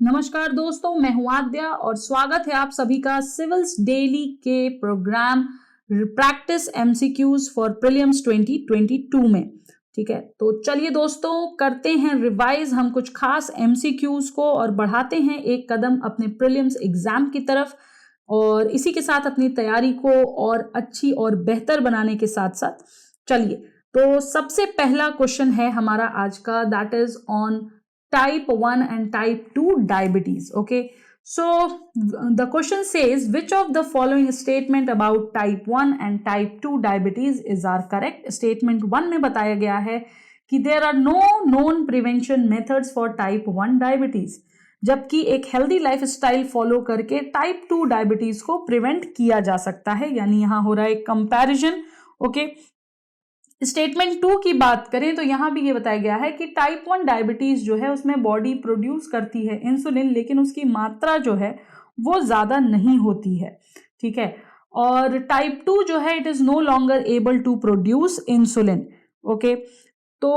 नमस्कार दोस्तों, मैं हूं आद्या और स्वागत है आप सभी का सिविल्स डेली के programme practice MCQs for prelims 2022 में। ठीक है, तो चलिए दोस्तों करते हैं रिवाइज हम कुछ खास एमसीक्यूज को और बढ़ाते हैं एक कदम अपने प्रीलिम्स एग्जाम की तरफ और इसी के साथ अपनी तैयारी को और अच्छी और बेहतर बनाने के साथ साथ चलिए तो सबसे पहला क्वेश्चन है हमारा आज का, that is on type 1 and type 2 diabetes. Okay, so the question says which of the following statement about type 1 and type 2 diabetes is are correct. Statement 1 में बताया गया है कि there are no known prevention methods for type 1 diabetes, जबकि एक healthy life style follow करके type 2 diabetes को prevent किया जा सकता है। यानी यहां हो रहा है एक कंपैरिजन। ओके, स्टेटमेंट 2 की बात करें तो यहां भी ये बताया गया है कि टाइप 1 डायबिटीज जो है उसमें बॉडी प्रोड्यूस करती है इंसुलिन, लेकिन उसकी मात्रा जो है वो ज्यादा नहीं होती है। ठीक है, और टाइप 2 जो है it is no longer able to produce insulin. Okay, तो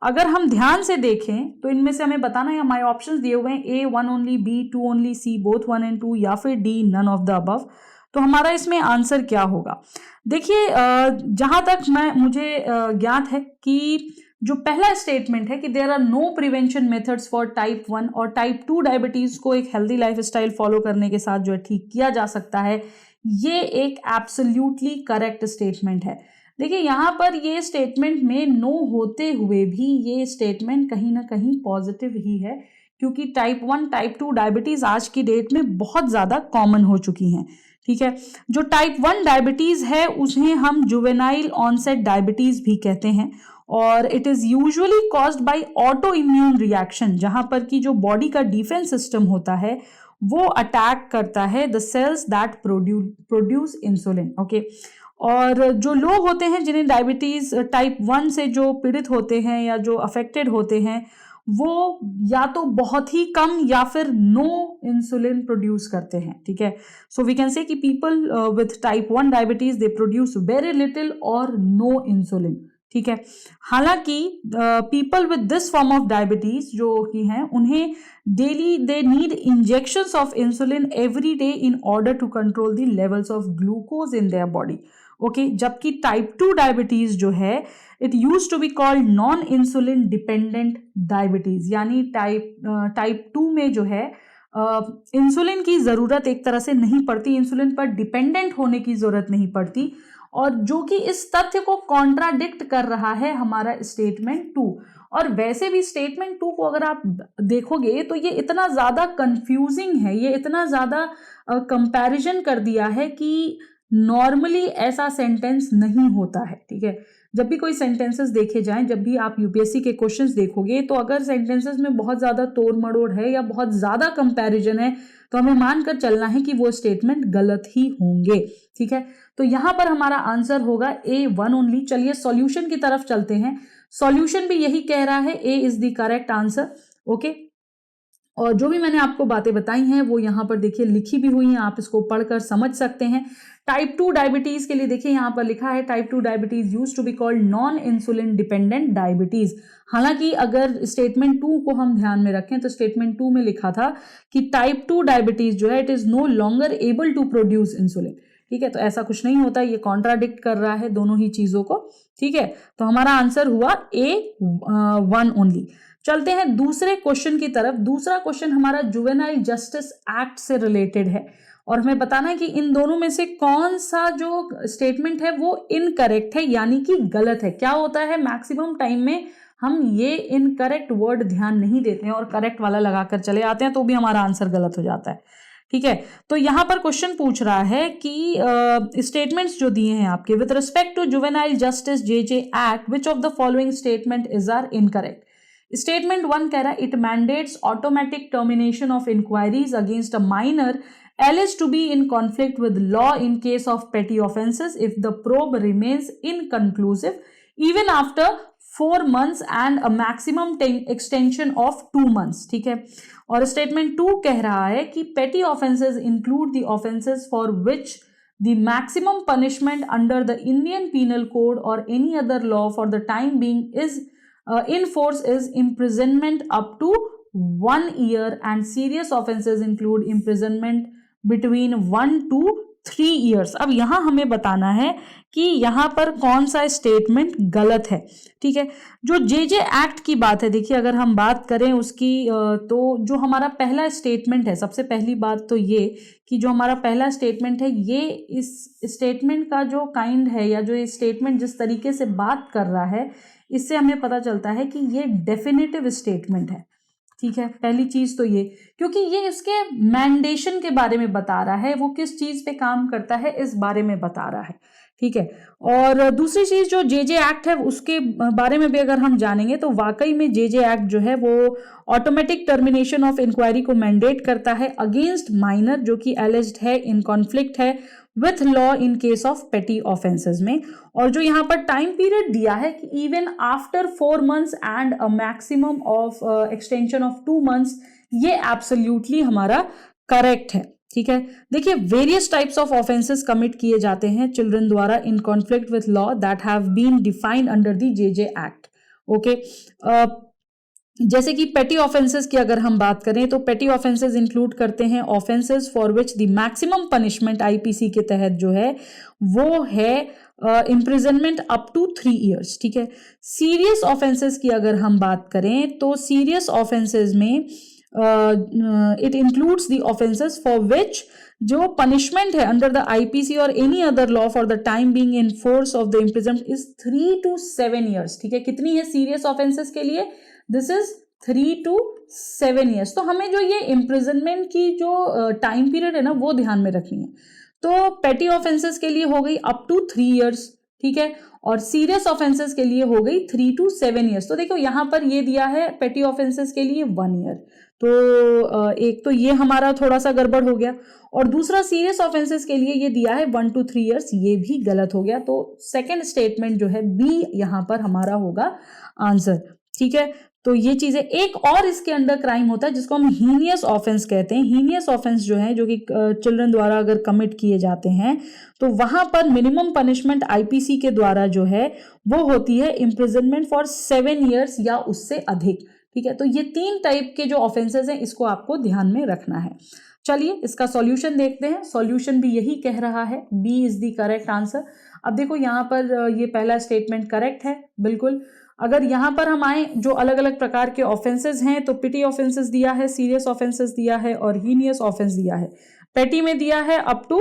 अगर हम ध्यान से देखें तो इनमें से हमें बताना है, हमारे ऑप्शंस दिए हुए हैं A 1 only, B 2 only, C both 1 and 2 या फिर D none of the above. तो हमारा इसमें आंसर क्या होगा? देखिए, जहां तक मुझे ज्ञात है कि जो पहला स्टेटमेंट है कि there are no prevention methods for type 1 और टाइप 2 डायबिटीज को एक हेल्दी लाइफ स्टाइल फॉलो करने के साथ जो है ठीक किया जा सकता है, ये एक एब्सोल्युटली करेक्ट स्टेटमेंट है। देखिए, यहाँ पर ये स्टेटमेंट में नो होते हुए भी ये स्टेटमेंट कहीं ना कहीं पॉजिटिव ही है, क्योंकि टाइप 1 टाइप 2 डायबिटीज आज की डेट में बहुत ज्यादा कॉमन हो चुकी हैं। ठीक है, जो टाइप 1 डायबिटीज है उसे हम जुवेनाइल ऑनसेट डायबिटीज भी कहते हैं और it is usually caused by auto immune reaction, जहां पर की जो बॉडी का डिफेंस सिस्टम होता है वो अटैक करता है the cells that produce insulin. Okay, और जो लोग होते हैं जिन्हें डायबिटीज टाइप 1 से जो पीड़ित होते हैं या जो अफेक्टेड होते हैं वो या तो बहुत ही कम या फिर नो इंसुलिन प्रोड्यूस करते हैं। ठीक है, so we can say that people with type 1 diabetes they produce very little or no insulin. ठीक है, हालांकि people with this form of diabetes जो कि हैं उन्हें daily they need injections of insulin every day in order to control the levels of glucose in their body. Okay, जबकि type 2 diabetes जो है it use to be called non insulin dependent diabetes, यानी type 2 में जो है insulin की जरूरत एक तरह से नहीं पड़ती, इंसुलिन पर डिपेंडेंट होने की जरूरत नहीं पड़ती, और जो कि इस तथ्य को कॉन्ट्राडिक्ट कर रहा है हमारा स्टेटमेंट 2। और वैसे भी स्टेटमेंट 2 को अगर आप देखोगे तो ये इतना ज्यादा कंफ्यूजिंग है, ये इतना ज्यादा कंपैरिजन कर दिया है कि नॉर्मली ऐसा सेंटेंस नहीं होता है। ठीक है, जब भी कोई सेंटेंसेस देखे जाएं, जब भी आप यूपीएससी के क्वेश्चंस देखोगे तो अगर सेंटेंसेस में बहुत ज्यादा तोड़ मड़ोड़ है या बहुत ज्यादा कंपैरिजन है तो हमें मानकर चलना है कि वो स्टेटमेंट गलत ही होंगे। ठीक है, तो यहां पर हमारा आंसर होगा A 1 ओनली। चलिए सॉल्यूशन की तरफ चलते हैं। सॉल्यूशन भी यही कह रहा है, A is the correct answer. Okay, और जो भी मैंने आपको बातें बताई हैं वो यहाँ पर देखिए लिखी भी हुई हैं, आप इसको पढ़कर समझ सकते हैं। टाइप 2 डायबिटीज के लिए देखिए यहाँ पर लिखा है type 2 diabetes use to be called non insulin dependent diabetes. हालांकि अगर स्टेटमेंट 2 को हम ध्यान में रखें तो स्टेटमेंट 2 में लिखा था कि टाइप 2 डायबिटीज जो है it is no longer able to produce insulin. ठीक है, तो ऐसा कुछ नहीं होता, ये कॉन्ट्राडिक्ट कर रहा है दोनों ही चीजों को। ठीक है, तो हमारा आंसर हुआ A 1 ओनली। चलते हैं दूसरे क्वेश्चन की तरफ। दूसरा क्वेश्चन हमारा जुवेनाइल जस्टिस एक्ट से रिलेटेड है और हमें बताना है कि इन दोनों में से कौन सा जो स्टेटमेंट है वो इनकरेक्ट है, यानी कि गलत है। क्या होता है, मैक्सिमम टाइम में हम ये इनकरेक्ट वर्ड ध्यान नहीं देते हैं और करेक्ट वाला लगाकर चले आते हैं तो भी हमारा आंसर गलत हो जाता है। ठीक है, तो यहां पर क्वेश्चन पूछ रहा है कि स्टेटमेंट्स जो दिए हैं आपके with respect to juvenile justice JJ act which of the following statement is are incorrect. Statement 1 कह रहा है it mandates automatic termination of inquiries against a minor alleged to be in conflict with law in case of petty offenses if the probe remains inconclusive even after 4 months and a maximum extension of 2 months। ठीक है, और statement 2 कह रहा है कि petty offenses include the offenses for which the maximum punishment under the Indian Penal Code or any other law for the time being is in force is imprisonment up to 1 year and serious offenses include imprisonment between 1 to 3 years। अब यहाँ हमें बताना है कि यहाँ पर कौन सा स्टेटमेंट गलत है। ठीक है, जो जेजे एक्ट की बात है, देखिए अगर हम बात करें उसकी तो जो हमारा पहला स्टेटमेंट है, सबसे पहली बात तो ये कि जो हमारा पहला स्टेटमेंट है, ये इस स्टेटमेंट का जो काइंड है या जो ये स्टेटमेंट जिस तरीके से बात कर रहा है, इससे हमें पता चलता है कि ये डेफिनेटिव स्टेटमेंट है। ठीक है, पहली चीज तो ये, क्योंकि ये इसके मैंडेशन के बारे में बता रहा है, वो किस चीज पे काम करता है इस बारे में बता रहा है। ठीक है, और दूसरी चीज जो जेजे एक्ट है उसके बारे में भी अगर हम जानेंगे तो वाकई में जेजे एक्ट जो है वो ऑटोमेटिक टर्मिनेशन ऑफ इंक्वायरी को मैंडेट करता है अगेंस्ट माइनर जो कि एलिज्ड है, इन कॉन्फ्लिक्ट है with law in case of पेटी ऑफेंसेस में। और जो यहाँ पर टाइम पीरियड दिया है कि even after 4 months and a maximum of extension of 2 months, ये एब्सोल्युटली हमारा करेक्ट है। ठीक है, देखिए various types of offences committed किए जाते हैं चिल्ड्रन द्वारा in conflict with law that have been defined under the JJ act. Okay, जैसे कि पेटी ऑफेंसेस की अगर हम बात करें तो पेटी ऑफेंसेस इंक्लूड करते हैं offences for which the maximum punishment IPC के तहत जो है वो है इम्प्रिजनमेंट अप टू 3 years। ठीक है, सीरियस ऑफेंसेस की अगर हम बात करें तो सीरियस ऑफेंसेस में it includes the offences for which जो पनिशमेंट है अंडर द आईपीसी और any other law for the time being in force of the imprisonment is 3 to 7 years। ठीक है, कितनी है सीरियस ऑफेंसेस के लिए? This is 3 to 7 years। तो हमें जो ये इम्प्रिजनमेंट की जो टाइम पीरियड है ना वो ध्यान में रखनी है। तो पेटी ऑफेंसेस के लिए हो गई अप टू 3 years। ठीक है, और सीरियस ऑफेंसेस के लिए हो गई 3 to 7 years। तो देखो यहाँ पर ये दिया है पेटी ऑफेंसेस के लिए 1 year, तो एक तो ये हमारा थोड़ा सा गड़बड़ हो गया, और दूसरा सीरियस ऑफेंसेस के लिए ये दिया है 1 to 3 years, ये भी गलत हो गया। तो सेकेंड स्टेटमेंट जो है बी यहाँ पर हमारा होगा आंसर। ठीक है, तो ये चीजें, एक और इसके अंडर क्राइम होता है जिसको हम हीनियस ऑफेंस कहते हैं। हीनियस ऑफेंस जो है जो कि चिल्ड्रन द्वारा अगर कमिट किए जाते हैं तो वहां पर मिनिमम पनिशमेंट आईपीसी के द्वारा जो है वो होती है इम्प्रिजनमेंट फॉर 7 years या उससे अधिक। ठीक है, तो ये 3 टाइप के जो ऑफेंसेस हैं इसको आपको ध्यान में रखना है। चलिए इसका सॉल्यूशन देखते हैं। सॉल्यूशन भी यही कह रहा है, B is the correct answer. अब देखो यहाँ पर ये पहला स्टेटमेंट करेक्ट है बिल्कुल। अगर यहाँ पर हम आए, जो अलग अलग प्रकार के ऑफेंसेस हैं, तो पिटी ऑफेंसेस दिया है, सीरियस ऑफेंसेस दिया है और हीनियस ऑफेंस दिया है। पेटी में दिया है अप टू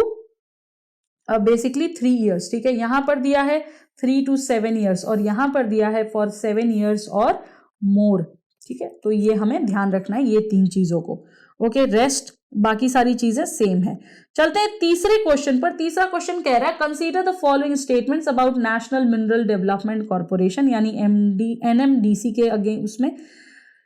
बेसिकली 3 years। ठीक है, यहाँ पर दिया है 3 to 7 years और यहाँ पर दिया है फॉर 7 years और मोर। ठीक है, तो ये हमें ध्यान रखना है ये 3 चीजों को। ओके, रेस्ट बाकी सारी चीजें सेम है। चलते हैं तीसरे क्वेश्चन पर। तीसरा क्वेश्चन कह रहा है consider the following statements about national mineral development corporation यानी एनएमडीसी के अगेंस्ट उसमें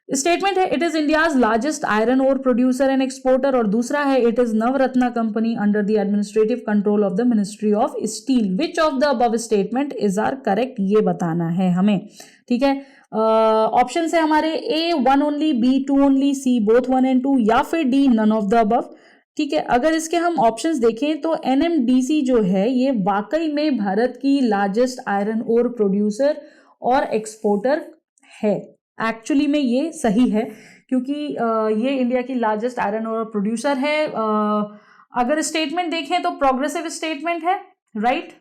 स्टेटमेंट है it is India's largest iron ore producer and exporter, और दूसरा है it is Navratna company under the administrative control of the ministry of steel. Which of the above statement is are correct, ये बताना है हमें। ठीक है, ऑप्शन है हमारे A 1 only, B 2 only, C both 1 and 2 या फिर D none of the above. ठीक है, अगर इसके हम ऑप्शंस देखें तो एनएमडीसी जो है ये वाकई में भारत की लार्जेस्ट आयरन ओर प्रोड्यूसर और एक्सपोर्टर है। एक्चुअली में ये सही है क्योंकि ये इंडिया की लार्जेस्ट आयरन ओर प्रोड्यूसर है। अगर स्टेटमेंट देखें तो प्रोग्रेसिव स्टेटमेंट है, राइट।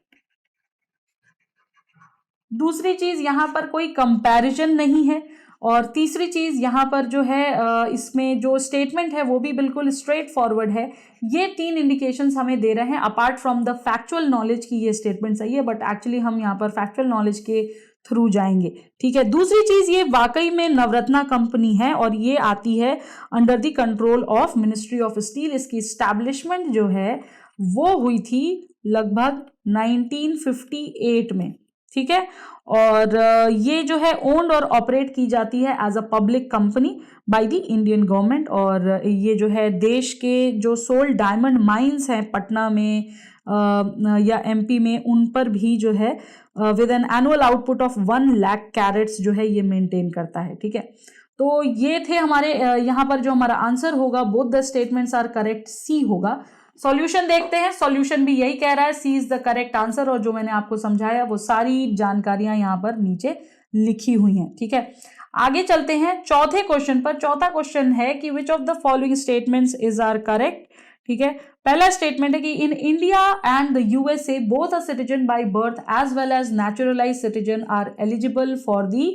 दूसरी चीज यहाँ पर कोई कंपैरिजन नहीं है, और तीसरी चीज यहाँ पर जो है इसमें जो स्टेटमेंट है वो भी बिल्कुल स्ट्रेट फॉरवर्ड है। ये 3 इंडिकेशंस हमें दे रहे हैं apart from the factual knowledge की ये स्टेटमेंट सही है, बट एक्चुअली हम यहाँ पर फैक्चुअल नॉलेज के थ्रू जाएंगे। ठीक है, दूसरी चीज ये वाकई में नवरत्ना कंपनी है और ये आती है under the control of ministry of steel. इसकी एस्टैब्लिशमेंट जो है वो हुई थी लगभग 1958 में। ठीक है, और ये जो है ओन्ड और ऑपरेट की जाती है as a public company by the Indian government, और ये जो है देश के जो सोल डायमंड माइंस हैं पटना में या एमपी में, उन पर भी जो है with an annual output of 1 lakh carats जो है ये मेंटेन करता है। ठीक है, तो ये थे हमारे यहाँ पर जो हमारा आंसर होगा, both the statements are correct, C होगा। सॉल्यूशन देखते हैं। सॉल्यूशन भी यही कह रहा है सी इज द करेक्ट आंसर, और जो मैंने आपको समझाया वो सारी जानकारियां यहाँ पर नीचे लिखी हुई हैं। ठीक है, आगे चलते हैं चौथे क्वेश्चन पर। चौथा क्वेश्चन है कि which of the following statements is are correct. ठीक है, पहला स्टेटमेंट है कि in India and the USA both a citizen by birth as well as naturalize citizen are eligible for the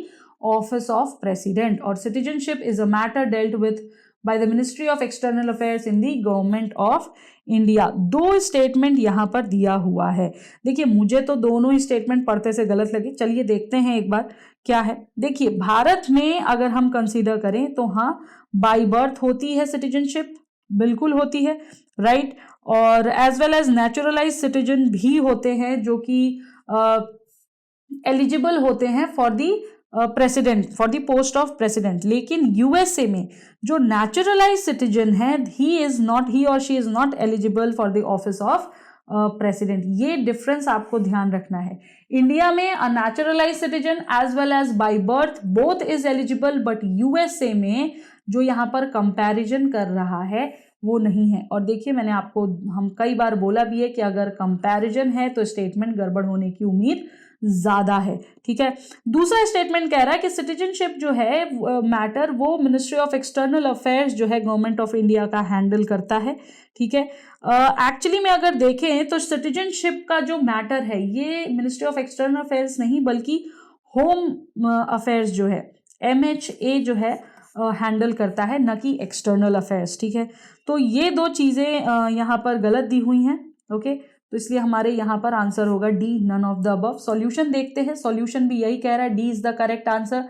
office of president और citizenship is a matter dealt with by the ministry of external affairs in the government of India. दो statement यहां पर दिया हुआ है। देखिए मुझे तो दोनों ही स्टेटमेंट पढ़ते से गलत लगे, चलिए देखते हैं एक बार क्या है। देखिए भारत में अगर हम कंसीडर करें तो हाँ, बाय बर्थ होती है सिटीजनशिप, बिल्कुल होती है, राइट, और as well as naturalize citizen भी होते हैं जो कि एलिजिबल होते हैं for the president, for the post of president. लेकिन यूएसए में जो नेचुरलाइज सिटीजन है ही और she is not eligible for the office of president. ये डिफरेंस आपको ध्यान रखना है। इंडिया में a naturalize citizen as well as by birth both is eligible, but USA में जो यहाँ पर कंपैरिजन कर रहा है वो नहीं है। और देखिए मैंने आपको हम कई बार बोला भी है कि अगर कंपैरिजन है तो स्टेटमेंट गड़बड़ होने की उम्मीद ज्यादा है। ठीक है, दूसरा स्टेटमेंट कह रहा है कि सिटीजनशिप जो है मैटर वो मिनिस्ट्री ऑफ एक्सटर्नल अफेयर्स जो है गवर्नमेंट ऑफ इंडिया का हैंडल करता है। ठीक है, एक्चुअली में अगर देखें तो सिटीजनशिप का जो मैटर है ये मिनिस्ट्री ऑफ एक्सटर्नल अफेयर्स नहीं बल्कि होम अफेयर्स जो है MHA जो है हैंडल करता है, न कि एक्सटर्नल अफेयर्स। ठीक है, तो ये दो चीज़ें यहाँ पर गलत दी हुई हैं। ओके, तो इसलिए हमारे यहाँ पर आंसर होगा D, none of the above. Solution देखते हैं, सॉल्यूशन भी यही कह रहा है, D is the correct answer.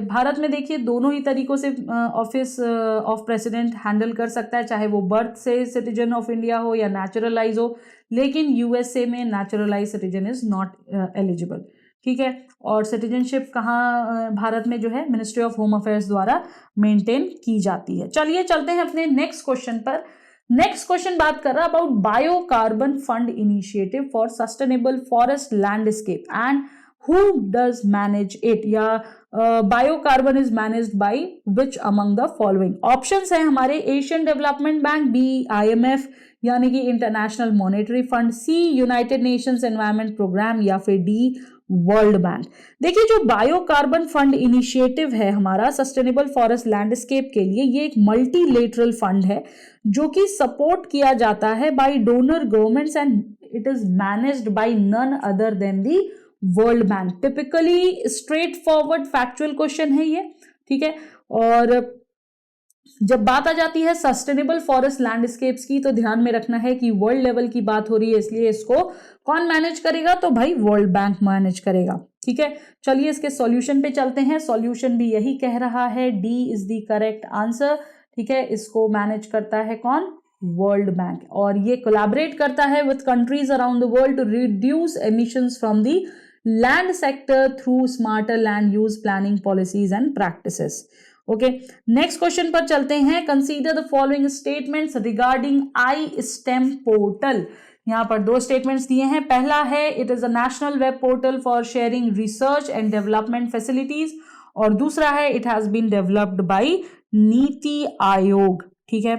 Bharat में देखिए दोनों ही तरीकों से ऑफिस ऑफ प्रेसिडेंट हैंडल कर सकता है, चाहे वो बर्थ से सिटीजन ऑफ इंडिया हो या नेचुरलाइज हो, लेकिन यूएसए में naturalize citizen is not eligible. ठीक है, और सिटीजनशिप कहाँ भारत में जो है मिनिस्ट्री ऑफ होम अफेयर्स द्वारा मेंटेन की जाती है। चलिए चलते हैं अपने नेक्स्ट क्वेश्चन पर। नेक्स्ट क्वेश्चन बात कर रहा है about biocarbon fund initiative for sustainable forest landscape and who does manage it, या biocarbon is managed by which among the following. Options हैं हमारे Asian development bank, B IMF यानी कि international monetary fund, C United Nations environment programme, या फिर D world bank. देखिए जो बायोकार्बन fund initiative है हमारा सस्टेनेबल फॉरेस्ट लैंडस्केप के लिए, ये एक मल्टीलेटरल फंड है जो कि सपोर्ट किया जाता है by donor governments and it is managed by none other than the World Bank. Typically straightforward factual question है ये। ठीक है, और जब बात आ जाती है सस्टेनेबल फॉरेस्ट लैंडस्केप्स की तो ध्यान में रखना है कि वर्ल्ड लेवल की बात हो रही है, इसलिए इसको कौन मैनेज करेगा, तो भाई वर्ल्ड बैंक मैनेज करेगा। ठीक है, चलिए इसके सॉल्यूशन पे चलते हैं। सॉल्यूशन भी यही कह रहा है, D is the correct answer. ठीक है, इसको मैनेज करता है कौन, वर्ल्ड बैंक, और ये कोलैबोरेट करता है with countries around the world to reduce emissions from the land sector through smarter land use planning policies and practices. Okay, next question पर चलते हैं। Consider the following statements regarding iSTEM portal. यहाँ पर दो statements दिए हैं। पहला है it is a national web portal for sharing research and development facilities, और दूसरा है it has been developed by NITI Aayog. ठीक है,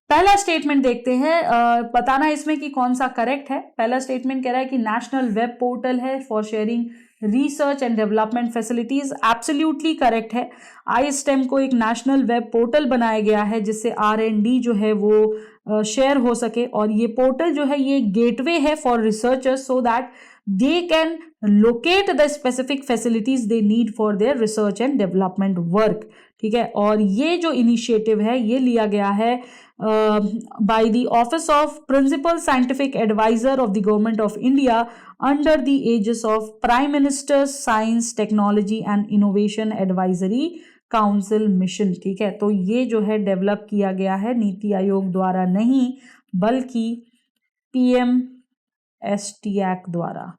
पहला स्टेटमेंट देखते हैं, बताना इसमें कि कौन सा करेक्ट है। पहला स्टेटमेंट कह रहा है कि नेशनल वेब पोर्टल है for sharing research and development facilities, absolutely correct है। iSTEM को एक नेशनल वेब पोर्टल बनाया गया है जिससे R&D जो है वो शेयर हो सके, और ये पोर्टल जो है ये गेटवे है for researchers so that they can locate the specific facilities they need for their research and development work. ठीक है, और ये जो इनिशिएटिव है ये लिया गया है by the Office of Principal Scientific Advisor of the Government of India under the aegis of Prime Minister's Science, Technology and Innovation Advisory Council Mission। ठीक है, तो ये जो है डेवलप किया गया है नीति आयोग द्वारा नहीं बल्कि PMSTAC द्वारा।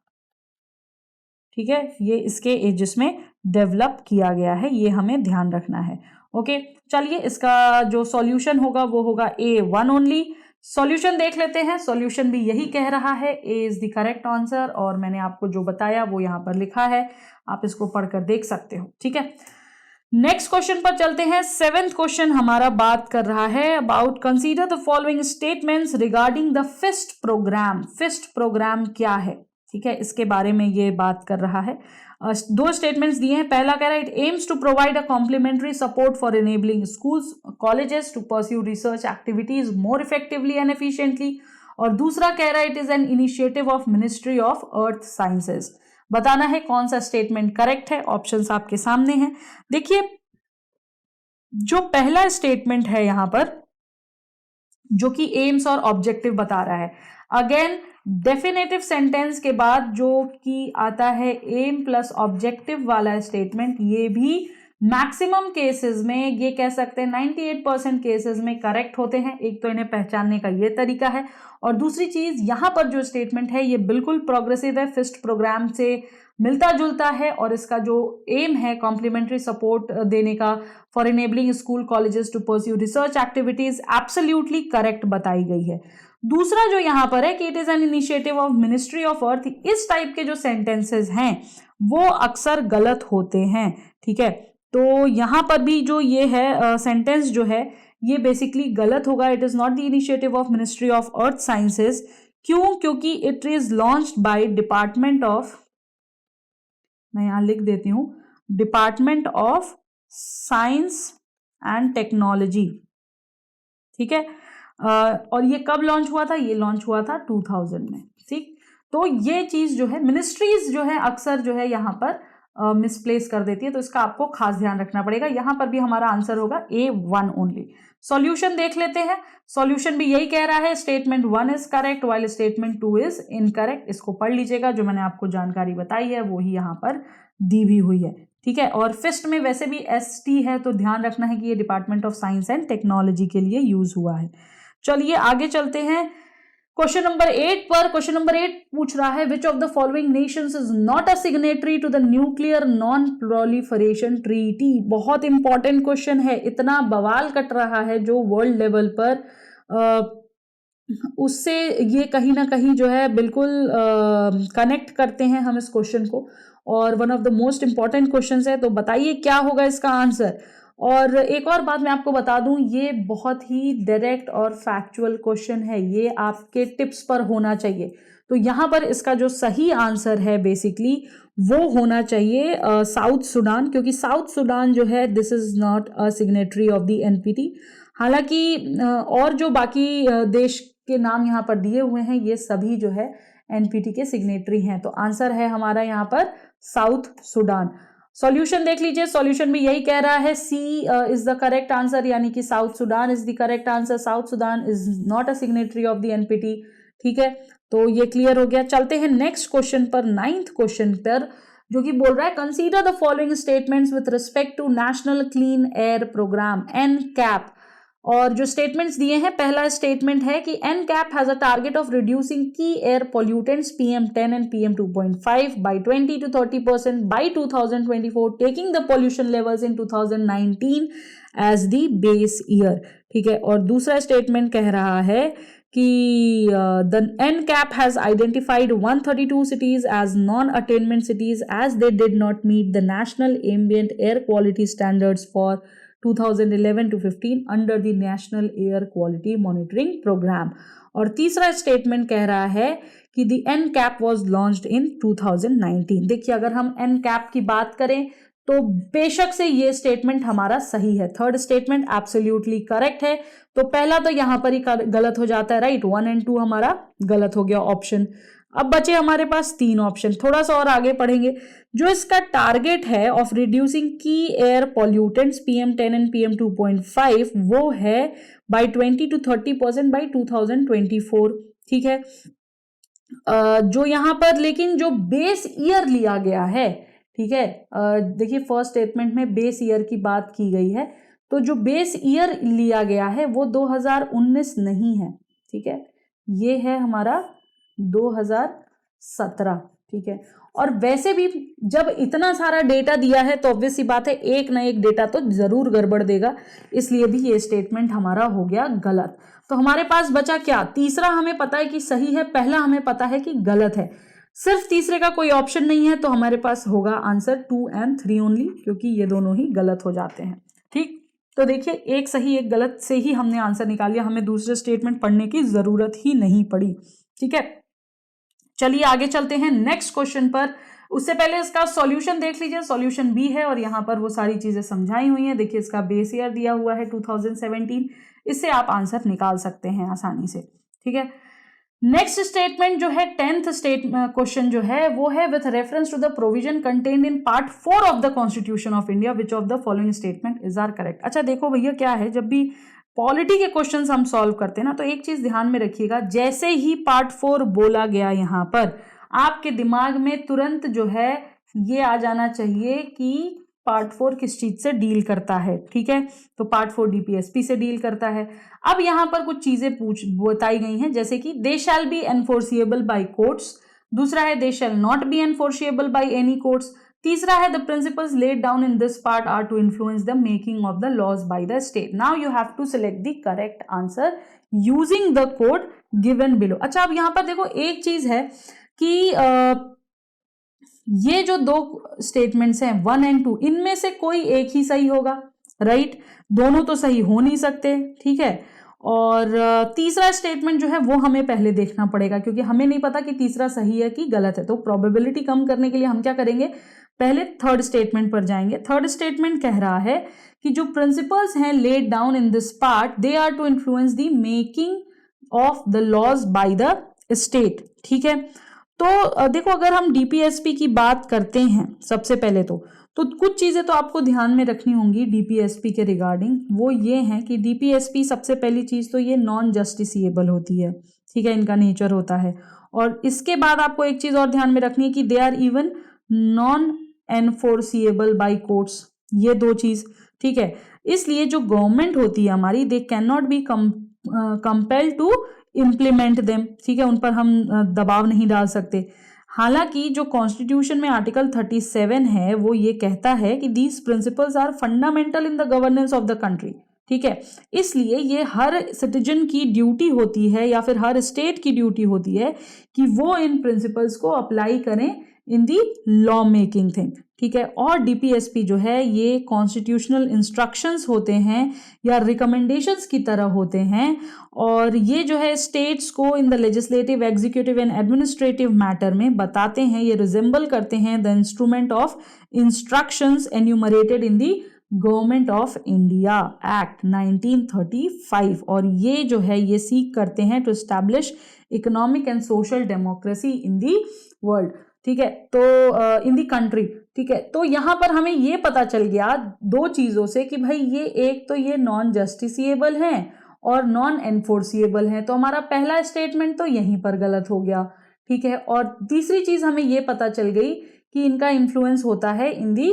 ठीक है, ये इसके एजिस में डेवलप किया गया है, ये हमें ध्यान रखना है। ओके, चलिए इसका जो सॉल्यूशन होगा वो होगा A1 ओनली। सॉल्यूशन देख लेते हैं, सॉल्यूशन भी यही कह रहा है, A is the correct answer, और मैंने आपको जो बताया वो यहाँ पर लिखा है, आप इसको पढ़कर देख सकते हो। ठीक है, नेक्स्ट क्वेश्चन पर चलते हैं। 7th क्वेश्चन हमारा बात कर रहा है about consider the following statements regarding the FIST programme. FIST programme क्या है? ठीक है, इसके बारे में ये बात कर रहा है। दो स्टेटमेंट्स दिए हैं। पहला कह रहा है it aims to provide a complementary support for enabling schools colleges to pursue research activities more effectively and efficiently, और दूसरा कह रहा है it is an initiative of ministry of earth sciences. बताना है कौन सा स्टेटमेंट करेक्ट है। ऑप्शंस आपके सामने हैं। देखिए, जो पहला स्टेटमेंट है यहां पर, जो कि एम्स और ऑब्जेक्टिव बता रहा है, अगेन डेफिनेटिव सेंटेंस के बाद जो कि आता है एम प्लस ऑब्जेक्टिव वाला स्टेटमेंट, ये भी मैक्सिमम केसेस में, ये कह सकते हैं 98% केसेस में करेक्ट होते हैं। एक तो इन्हें पहचानने का ये तरीका है, और दूसरी चीज यहां पर जो स्टेटमेंट है ये बिल्कुल प्रोग्रेसिव है, फिस्ट प्रोग्राम से मिलता जुलता है, और इसका जो एम है कॉम्प्लीमेंट्री सपोर्ट देने का for enabling school colleges to pursue research activities, absolutely correct बताई गई है। दूसरा जो यहां पर है कि it is an initiative of ministry of earth, इस टाइप के जो सेंटेंसेस हैं वो अक्सर गलत होते हैं। ठीक है, तो यहां पर भी जो ये है सेंटेंस जो है ये बेसिकली गलत होगा। It is not the initiative of ministry of earth sciences. क्यों? क्योंकि it is launched by department of, मैं यहां लिख देती हूं, department of science and technology. ठीक है, और ये कब लॉन्च हुआ था? ये लॉन्च हुआ था 2000 में। ठीक, तो ये चीज जो है मिनिस्ट्रीज जो है अक्सर जो है यहाँ पर मिसप्लेस कर देती है, तो इसका आपको खास ध्यान रखना पड़ेगा। यहां पर भी हमारा आंसर होगा A1 ओनली। सॉल्यूशन देख लेते हैं। सॉल्यूशन भी यही कह रहा है, statement 1 is correct while statement 2 is incorrect. इसको पढ़ लीजिएगा, जो मैंने आपको जानकारी बताई है वो ही यहाँ पर दी भी हुई है। ठीक है, और फिस्ट में वैसे भी ST है, तो ध्यान रखना है कि ये department of science and technology के लिए यूज हुआ है। चलिए आगे चलते हैं क्वेश्चन नंबर 8 पर। क्वेश्चन नंबर 8 पूछ रहा है which of the following nations is not a signatory to the nuclear non proliferation treaty. बहुत इंपॉर्टेंट क्वेश्चन है, इतना बवाल कट रहा है जो वर्ल्ड लेवल पर, उससे ये कहीं ना कहीं जो है बिल्कुल कनेक्ट करते हैं हम इस क्वेश्चन को, और one of the most important question है। तो बताइए क्या होगा इसका आंसर। और एक और बात मैं आपको बता दूं, ये बहुत ही डायरेक्ट और फैक्चुअल क्वेश्चन है, ये आपके टिप्स पर होना चाहिए। तो यहाँ पर इसका जो सही आंसर है बेसिकली वो होना चाहिए साउथ सूडान, क्योंकि साउथ सूडान जो है this is not a signatory of the NPT। हालांकि और जो बाकी देश के नाम यहाँ पर दिए हुए हैं ये सभी जो है NPT के सिग्नेटरी हैं। तो आंसर है हमारा यहाँ पर साउथ सूडान। सॉल्यूशन देख लीजिए, सॉल्यूशन भी यही कह रहा है, C is the correct answer, यानी कि south Sudan is the correct answer. South Sudan is not a signatory of the NPT। ठीक है, तो ये क्लियर हो गया। चलते हैं नेक्स्ट क्वेश्चन पर, 9th क्वेश्चन पर, जो कि बोल रहा है consider the following statements with respect to national clean air programme NCAP। और जो स्टेटमेंट्स दिए हैं, पहला स्टेटमेंट है कि NCAP has a target of reducing की air pollutants PM10 and PM2.5 by 20 to 30% by 2024, taking the pollution levels in 2019 as the base year. ठीक है, और दूसरा स्टेटमेंट कह रहा है कि the NCAP has identified 132 cities as non-attainment cities as they did not meet the national ambient air quality standards for 2011 to 15 under the National Air Quality Monitoring Program। और तीसरा स्टेटमेंट कह रहा है कि the NCAP was launched in 2019। देखिए, अगर हम NCAP की बात करें तो बेशक से ये स्टेटमेंट हमारा सही है, थर्ड स्टेटमेंट एब्सोल्युटली करेक्ट है। तो पहला तो यहां पर ही गलत हो जाता है, राइट, 1 और 2 हमारा गलत हो गया ऑप्शन। अब बचे हमारे पास 3 ऑप्शन, थोड़ा सा और आगे पढ़ेंगे। जो इसका टारगेट है ऑफ रिड्यूसिंग की air pollutants PM10 and PM2.5 वो है बाय 20 to 30% बाय 2024। ठीक है, जो यहां पर लेकिन जो बेस ईयर लिया गया है, ठीक है, देखिए फर्स्ट स्टेटमेंट में बेस ईयर की बात की गई है, तो जो बेस ईयर लिया गया है वो 2019 नहीं है। ठीक है, ये है हमारा 2017। ठीक है, और वैसे भी जब इतना सारा डेटा दिया है तो ऑब्वियस सी बात है एक ना एक डेटा तो जरूर गड़बड़ देगा, इसलिए भी ये स्टेटमेंट हमारा हो गया गलत। तो हमारे पास बचा क्या? तीसरा हमें पता है कि सही है, पहला हमें पता है कि गलत है, सिर्फ तीसरे का कोई ऑप्शन नहीं है, तो हमारे पास होगा आंसर 2 and 3 ओनली, क्योंकि ये दोनों ही गलत हो जाते हैं। ठीक, तो देखिए एक सही एक गलत से ही हमने आंसर निकाल लिया, हमें दूसरे स्टेटमेंट पढ़ने की जरूरत ही नहीं पड़ी। ठीक है, चलिए आगे चलते हैं नेक्स्ट क्वेश्चन पर। उससे पहले इसका सॉल्यूशन देख लीजिए। सॉल्यूशन बी है और यहाँ पर वो सारी चीजें समझाई हुई हैं। देखिए इसका बेस ईयर दिया हुआ है 2017, इससे आप आंसर निकाल सकते हैं आसानी से। ठीक है, नेक्स्ट स्टेटमेंट जो है 10th क्वेश्चन जो है वो है with reference to the provision contained in part 4 of the constitution of India which of the following statement is are correct. अच्छा देखो भैया क्या है, जब भी पॉलिटी के क्वेश्चंस हम सॉल्व करते हैं ना, तो एक चीज ध्यान में रखिएगा, जैसे ही पार्ट 4 बोला गया यहाँ पर आपके दिमाग में तुरंत जो है ये आ जाना चाहिए कि पार्ट 4 किस चीज से डील करता है। ठीक है, तो पार्ट 4 डीपीएसपी से डील करता है। अब यहाँ पर कुछ चीजें बताई गई हैं, जैसे कि they shall be enforceable by courts, दूसरा है they shall not be enforceable by any courts, तीसरा है the principles laid down in this part are to influence the making of the laws by the state. Now you have to select the correct answer using the code given below. अच्छा अब यहाँ पर देखो एक चीज है कि ये जो दो स्टेटमेंट्स हैं 1 और 2, इनमें से कोई एक ही सही होगा, राइट? दोनों तो सही हो नहीं सकते। ठीक है, और तीसरा स्टेटमेंट जो है वो हमें पहले देखना पड़ेगा, क्योंकि हमें नहीं पता कि तीसरा सही है कि गलत है। तो प्रोबेबिलिटी कम करने के लिए हम क्या करेंगे, पहले थर्ड स्टेटमेंट पर जाएंगे। थर्ड स्टेटमेंट कह रहा है कि जो प्रिंसिपल्स हैं laid down in this part they are to influence the making of the laws by the state. ठीक है, तो देखो अगर हम डीपीएसपी की बात करते हैं सबसे पहले तो कुछ चीजें तो आपको ध्यान में रखनी होंगी डीपीएसपी के रिगार्डिंग। वो ये हैं कि डीपीएसपी सबसे पहली चीज तो ये नॉन जस्टिसिएबल होती है। ठीक है, इनका नेचर होता है। और इसके बाद आपको एक चीज और ध्यान में रखनी है कि they are even non enforceable by courts, ये दो चीज। ठीक है, इसलिए जो गवर्नमेंट होती है हमारी, they can not be compel to implement them. ठीक है, उन पर हम दबाव नहीं डाल सकते। हालांकि जो कॉन्स्टिट्यूशन में आर्टिकल 37 है वो ये कहता है कि these principles are fundamental in the governance of the country. ठीक है, इसलिए ये हर सिटीजन की ड्यूटी होती है या फिर हर स्टेट की ड्यूटी होती है कि वो इन प्रिंसिपल्स को अप्लाई करें इन दी लॉ मेकिंग थिंग। ठीक है, और डीपीएसपी जो है ये कॉन्स्टिट्यूशनल इंस्ट्रक्शंस होते हैं या रिकमेंडेशंस की तरह होते हैं, और ये जो है स्टेट्स को in the legislative, executive and administrative matter में बताते हैं, ये रिजेंबल करते हैं the instrument of instructions enumerated in the government of India act 1935। और ये जो है ये सीक करते हैं to establish economic and social democracy in the world. ठीक है, तो इन दी कंट्री। ठीक है, तो यहां पर हमें ये पता चल गया दो चीजों से कि भाई ये एक तो ये नॉन जस्टिसिएबल है और नॉन एनफोर्सिएबल है, तो हमारा पहला स्टेटमेंट तो यहीं पर गलत हो गया। ठीक है, और तीसरी चीज हमें ये पता चल गई कि इनका इन्फ्लुएंस होता है in the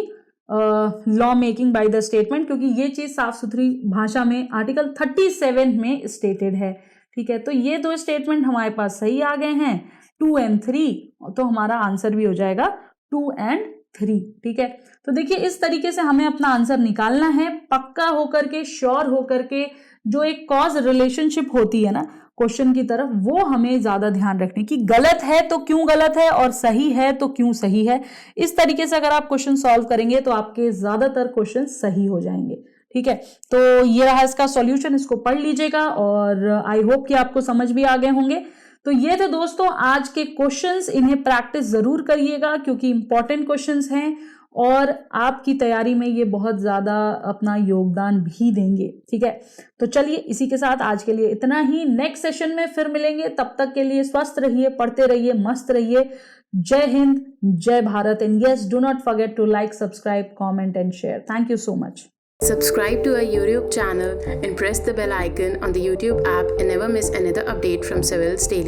law making by the statement, क्योंकि ये चीज साफ सुथरी भाषा में आर्टिकल 37 में स्टेटेड है। ठीक है, तो ये दो स्टेटमेंट हमारे पास सही आ गए हैं 2 और 3, तो हमारा आंसर भी हो जाएगा 2 और 3। ठीक है, तो देखिए इस तरीके से हमें अपना आंसर निकालना है, पक्का होकर के, श्योर होकर के। जो एक कॉज रिलेशनशिप होती है ना क्वेश्चन की तरफ, वो हमें ज्यादा ध्यान रखने की, गलत है तो क्यों गलत है और सही है तो क्यों सही है। इस तरीके से अगर आप क्वेश्चन सॉल्व करेंगे तो आपके ज्यादातर क्वेश्चन सही हो जाएंगे। ठीक है, तो ये रहा इसका सॉल्यूशन, इसको पढ़ लीजिएगा और आई होप कि आपको समझ भी आ गए होंगे। तो ये थे दोस्तों आज के क्वेश्चंस, इन्हें प्रैक्टिस जरूर करिएगा क्योंकि इंपॉर्टेंट क्वेश्चंस हैं और आपकी तैयारी में ये बहुत ज्यादा अपना योगदान भी देंगे। ठीक है, तो चलिए इसी के साथ आज के लिए इतना ही। नेक्स्ट सेशन में फिर मिलेंगे, तब तक के लिए स्वस्थ रहिए, पढ़ते रहिए, मस्त रहिए। जय हिंद, जय Bharat, and yes, do not forget to like, subscribe, comment and share. Thank you so much. Subscribe to our YouTube channel and press the bell icon on the YouTube app and never miss another update from Civils Daily.